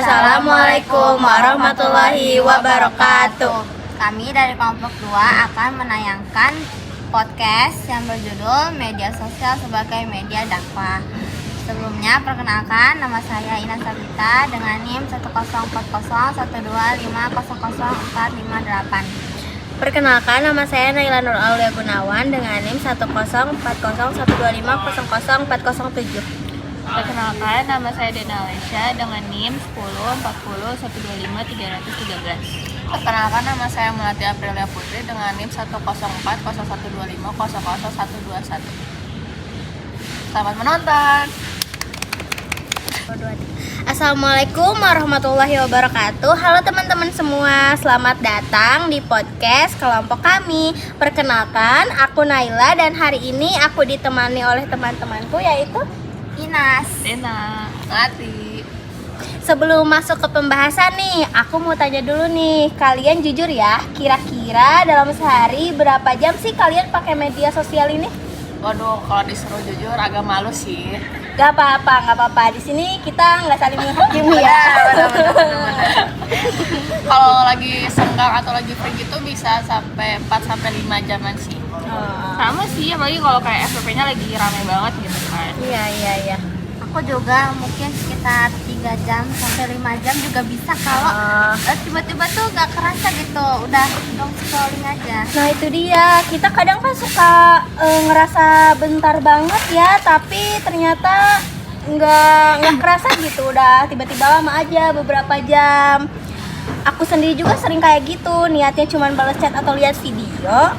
Assalamualaikum warahmatullahi wabarakatuh. Kami dari kelompok 2 akan menayangkan podcast yang berjudul Media Sosial sebagai Media Dakwah. Sebelumnya, perkenalkan, nama saya Ina Sabita dengan NIM 1040125000458. Perkenalkan, nama saya Naila Nur Aulia Gunawan dengan NIM 1040125004007. Perkenalkan, nama saya Dena Alesya dengan NIM 1040125313. Perkenalkan, nama saya Melati Aprilia Putri dengan NIM 1040125000121. Selamat menonton. Assalamualaikum warahmatullahi wabarakatuh. Halo teman-teman semua, selamat datang di podcast kelompok kami. Perkenalkan, aku Naila dan hari ini aku ditemani oleh teman-temanku yaitu Inas, Dena, Melati. Sebelum masuk ke pembahasan nih, aku mau tanya dulu nih, kalian jujur ya, kira-kira dalam sehari berapa jam sih kalian pakai media sosial ini? Waduh, kalau disuruh jujur agak malu sih. Gak apa-apa. Di sini kita nggak saling menghakimi ya. Kalau lagi senggang atau lagi free gitu bisa sampai 4-5 jaman sih. sama sih, apalagi kalau kayak FVP-nya lagi rame banget gitu kan. Iya. aku juga mungkin sekitar 3 jam sampai 5 jam juga bisa kalau tiba-tiba tuh gak kerasa gitu, udah dong scrolling aja. Nah itu dia, kita kadang kan suka ngerasa bentar banget ya, tapi ternyata nggak kerasa gitu, udah tiba-tiba lama aja beberapa jam. Aku sendiri juga sering kayak gitu, niatnya cuma balas chat atau lihat video,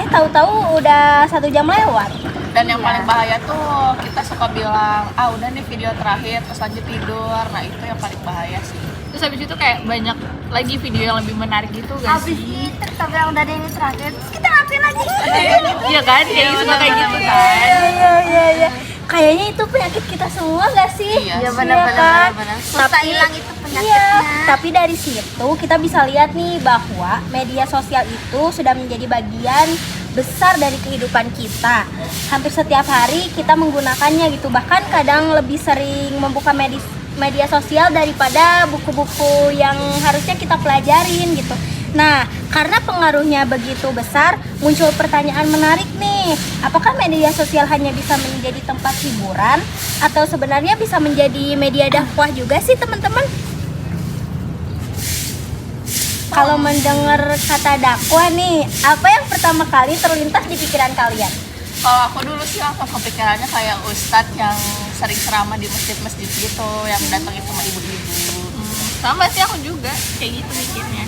tahu-tahu udah 1 jam lewat. Dan yang paling bahaya tuh kita suka bilang, udah nih video terakhir, terus lanjut tidur. Nah itu yang paling bahaya sih. Terus habis itu kayak banyak lagi video yang lebih menarik gitu gak Habis sih? itu kita bilang udah ada ini terakhir, terus kita ngapain lagi? Iya kan, kayak suka kayak gitu kan. Iya. Kayaknya itu penyakit kita semua gak sih? Iya, benar. Susah Tapi hilang itu penyakitnya. iya, tapi dari situ kita bisa lihat nih bahwa media sosial itu sudah menjadi bagian besar dari kehidupan kita. Hampir setiap hari kita menggunakannya gitu. Bahkan kadang lebih sering membuka media sosial daripada buku-buku yang harusnya kita pelajarin gitu. Nah, karena pengaruhnya begitu besar, muncul pertanyaan menarik nih. Apakah media sosial hanya bisa menjadi tempat hiburan atau sebenarnya bisa menjadi media dakwah juga sih, teman-teman? Kalau mendengar kata dakwah nih, apa yang pertama kali terlintas di pikiran kalian? Kalau aku dulu sih langsung kepikirannya kayak ustadz yang sering ceramah di masjid-masjid gitu, yang datangin sama ibu-ibu. Sama sih aku juga kayak gitu mikirnya.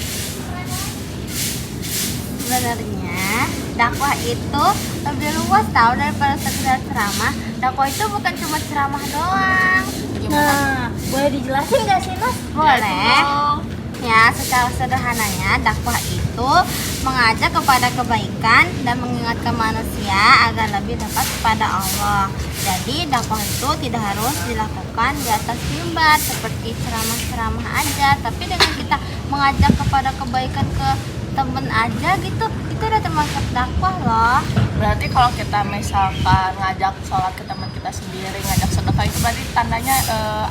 Sebenarnya dakwah itu lebih luas tahu daripada sekedar ceramah. Dakwah itu bukan cuma ceramah doang. Nah, boleh dijelasin nggak sih, Mas? Boleh. Ya, secara sederhananya dakwah itu mengajak kepada kebaikan dan mengingatkan manusia agar lebih dekat kepada Allah. Jadi dakwah itu tidak harus dilakukan di atas mimbar seperti ceramah-ceramah aja, tapi dengan kita mengajak kepada kebaikan ke temen aja gitu, itu udah termasuk dakwah loh. Berarti kalau kita misalkan ngajak sholat ke teman kita sendiri, ngajak sedekah, itu berarti tandanya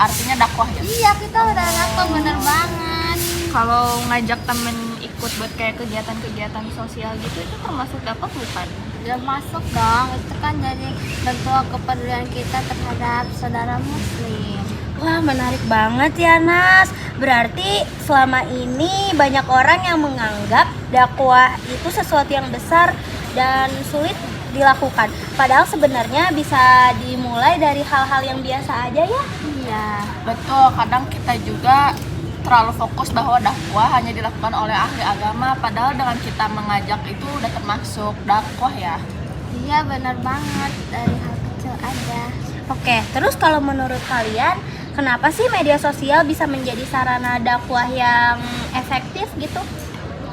artinya dakwah ya? Iya, kita udah dakwah, bener banget. Kalau ngajak temen ikut buat kayak kegiatan-kegiatan sosial gitu, itu termasuk dakwah bukan? Udah masuk dong, itu kan jadi bentuk kepedulian kita terhadap saudara muslim. Wah, menarik banget ya, Nas. Berarti selama ini banyak orang yang menganggap dakwah itu sesuatu yang besar dan sulit dilakukan. Padahal sebenarnya bisa dimulai dari hal-hal yang biasa aja ya. Iya. Betul, kadang kita juga terlalu fokus bahwa dakwah hanya dilakukan oleh ahli agama, padahal dengan kita mengajak itu udah termasuk dakwah ya. Iya, benar banget, dari hal kecil aja. Oke, terus kalau menurut kalian, kenapa sih media sosial bisa menjadi sarana dakwah yang efektif gitu?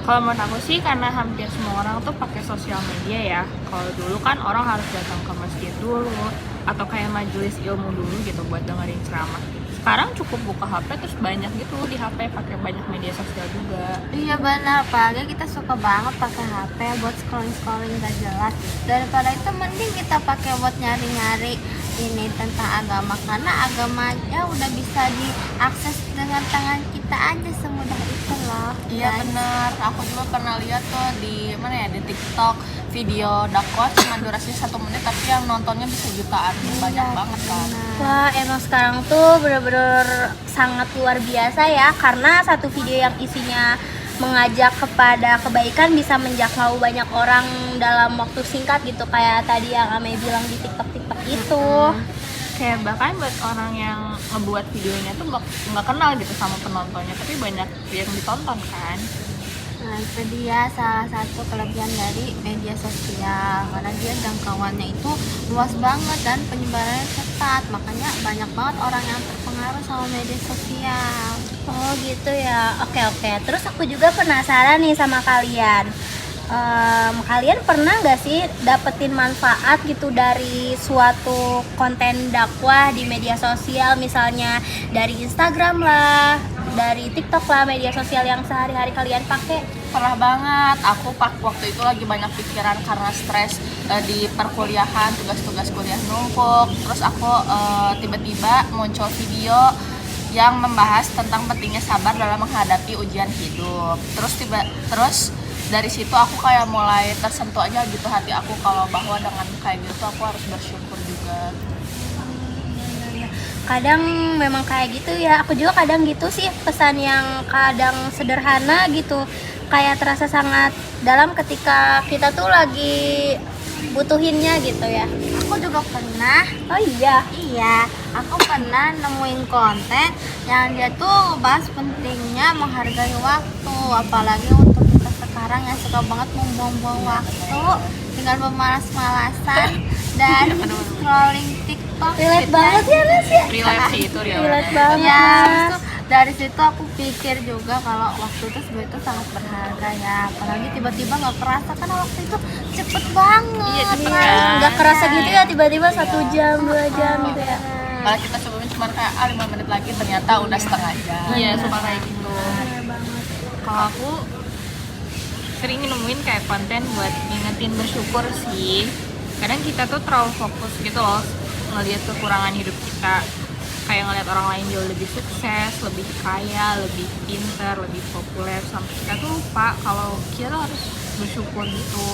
Kalau menurut aku sih karena hampir semua orang tuh pakai sosial media ya. Kalau dulu kan orang harus datang ke masjid dulu atau kayak majelis ilmu dulu gitu buat dengerin ceramah. Sekarang cukup buka HP terus banyak gitu di HP pakai banyak media sosial juga. Iya benar, apalagi kita suka banget pakai HP buat scrolling gak jelas. Daripada itu mending kita pakai buat nyari-nyari ini tentang agama, karena agamanya udah bisa diakses dengan tangan kita aja, semudah itu loh. Iya guys. benar, aku juga pernah lihat tuh di mana ya, di TikTok video dakwah cuma durasi 1 menit tapi yang nontonnya bisa jutaan, banyak banget kan. Wah, emang sekarang tuh bener-bener sangat luar biasa ya, karena satu video yang isinya mengajak kepada kebaikan bisa menjangkau banyak orang dalam waktu singkat gitu, kayak tadi yang Ame bilang di TikTok itu. Kayak bahkan buat orang yang ngebuat videonya tuh nggak kenal gitu sama penontonnya, tapi banyak yang ditonton kan. Nah, itu dia salah satu kelebihan dari media sosial, karena dia jangkauannya itu luas banget dan penyebarannya cepat, makanya banyak banget orang yang terpengaruh sama media sosial. Oh gitu ya, oke. Terus aku juga penasaran nih sama kalian. Kalian pernah nggak sih dapetin manfaat gitu dari suatu konten dakwah di media sosial, misalnya dari Instagram lah, dari TikTok lah, media sosial yang sehari-hari kalian pakai? Pernah banget, aku waktu itu lagi banyak pikiran karena stres di perkuliahan, tugas-tugas kuliah numpuk. Terus aku tiba-tiba muncul video yang membahas tentang pentingnya sabar dalam menghadapi ujian hidup. Terus dari situ aku kayak mulai tersentuh aja gitu hati aku, kalau bahwa dengan kayak gitu aku harus bersyukur juga. Kadang memang kayak gitu ya, aku juga kadang gitu sih, pesan yang kadang sederhana gitu kayak terasa sangat dalam ketika kita tuh lagi butuhinnya gitu ya. Aku juga pernah. Oh iya. Iya, aku pernah nemuin konten yang dia tuh bahas pentingnya menghargai waktu, apalagi untuk kita sekarang yang suka banget membuang-buang waktu dengan pemalas-malasan dan scrolling TikTok. Relate banget ya Nas ya. Relate sih itu real. Relate banget Ya, Nas. habis itu dari situ aku pikir juga kalau waktu itu sebenarnya itu sangat berharga ya, apalagi tiba-tiba nggak kerasa karena waktu itu cepet banget. Iya, cepet Iya, kan. nggak kerasa gitu ya, tiba-tiba 1 jam, 2 jam gitu ya. Malah kita sebelumnya cuma kayak 5 menit lagi ternyata udah setengah jam. Iya, suka kayak gitu. Kalau aku sering nemuin kayak konten buat ngingetin bersyukur sih. Kadang kita tuh terlalu fokus gitu loh ngelihat kekurangan hidup kita, kayak ngelihat orang lain jauh lebih sukses, lebih kaya, lebih pintar, lebih populer, sampai kita tuh lupa kalau kita tuh harus bersyukur gitu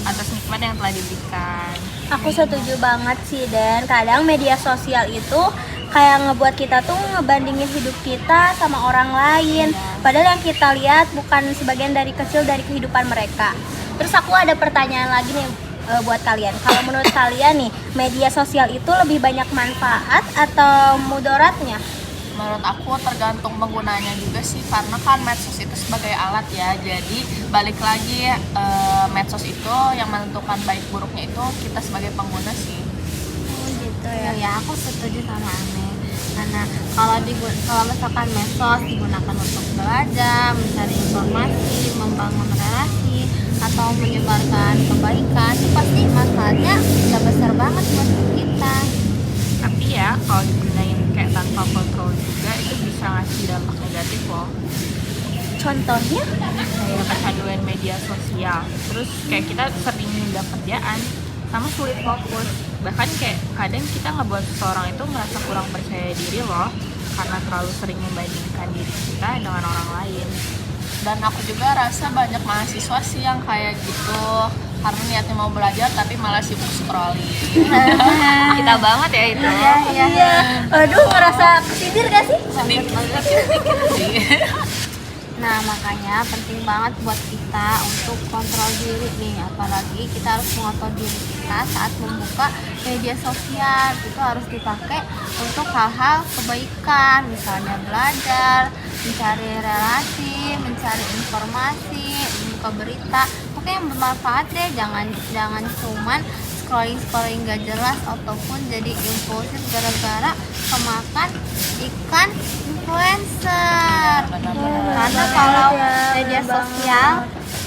atas nikmat yang telah diberikan. Aku setuju banget sih, dan kadang media sosial itu kayak ngebuat kita tuh ngebandingin hidup kita sama orang lain, padahal yang kita lihat bukan sebagian dari kecil dari kehidupan mereka. Terus aku ada pertanyaan lagi nih buat kalian. Kalau menurut kalian nih, media sosial itu lebih banyak manfaat atau mudaratnya? Menurut aku tergantung penggunanya juga sih, karena kan medsos itu sebagai alat ya, jadi balik lagi medsos itu yang menentukan baik buruknya itu kita sebagai pengguna sih. Oh gitu Ya, ya. aku setuju sama Ame. Karena kalau misalkan medsos digunakan untuk belajar, mencari informasi, membangun relasi, atau menyebarkan kebaikan, itu pasti manfaatnya udah besar banget buat kita. Tapi ya kalau digunain kayak tanpa kontrol juga itu bisa ngasih dampak negatif loh. Contohnya? Kayak kecanduan media sosial, terus kayak kita sering nunda kerjaan sama sulit fokus, bahkan kayak kadang kita ngebuat seseorang itu merasa kurang percaya diri loh karena terlalu sering membandingkan diri kita dengan orang lain. Dan aku juga rasa banyak mahasiswa sih yang kayak gitu, karena niatnya mau belajar tapi malah sibuk scrolling. Kita banget ya itu. Iya. Aduh, ngerasa kesindir gak sih? Sedikit sih. Nah, makanya penting banget buat kita untuk kontrol diri nih, apalagi kita harus mengontrol diri kita saat membuka media sosial. Itu harus dipakai untuk hal-hal kebaikan, misalnya belajar, mencari relasi, mencari informasi, membuka berita, pokoknya yang bermanfaat deh. Jangan cuman scrolling gak jelas ataupun jadi impulsif gara-gara kemakan ikan influencer. Karena kalau media sosial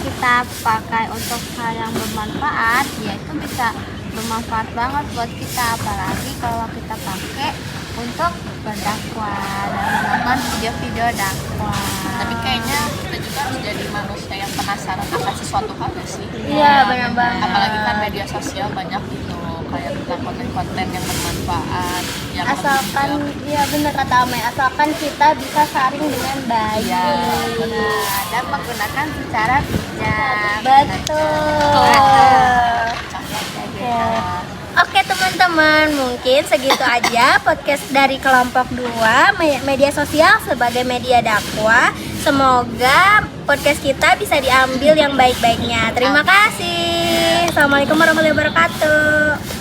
kita pakai untuk hal yang bermanfaat, ya itu bisa bermanfaat banget buat kita, apalagi kalau kita pakai untuk berdakwah dan menonton video-video dakwah. Tapi kayaknya kita juga harus jadi manusia yang penasaran akan sesuatu hal sih. Iya, benar banget. Apalagi kan media sosial banyak gitu kayak tentang konten-konten yang bermanfaat yang Asalkan ya bener kata Amai, asalkan kita bisa saring dengan baik. Iya, Nah, dan menggunakan secara bijak. Betul. Gitu. Oke teman-teman, mungkin segitu aja podcast dari kelompok 2 media sosial sebagai media dakwah. Semoga podcast kita bisa diambil yang baik-baiknya. Terima kasih. Assalamualaikum warahmatullahi wabarakatuh.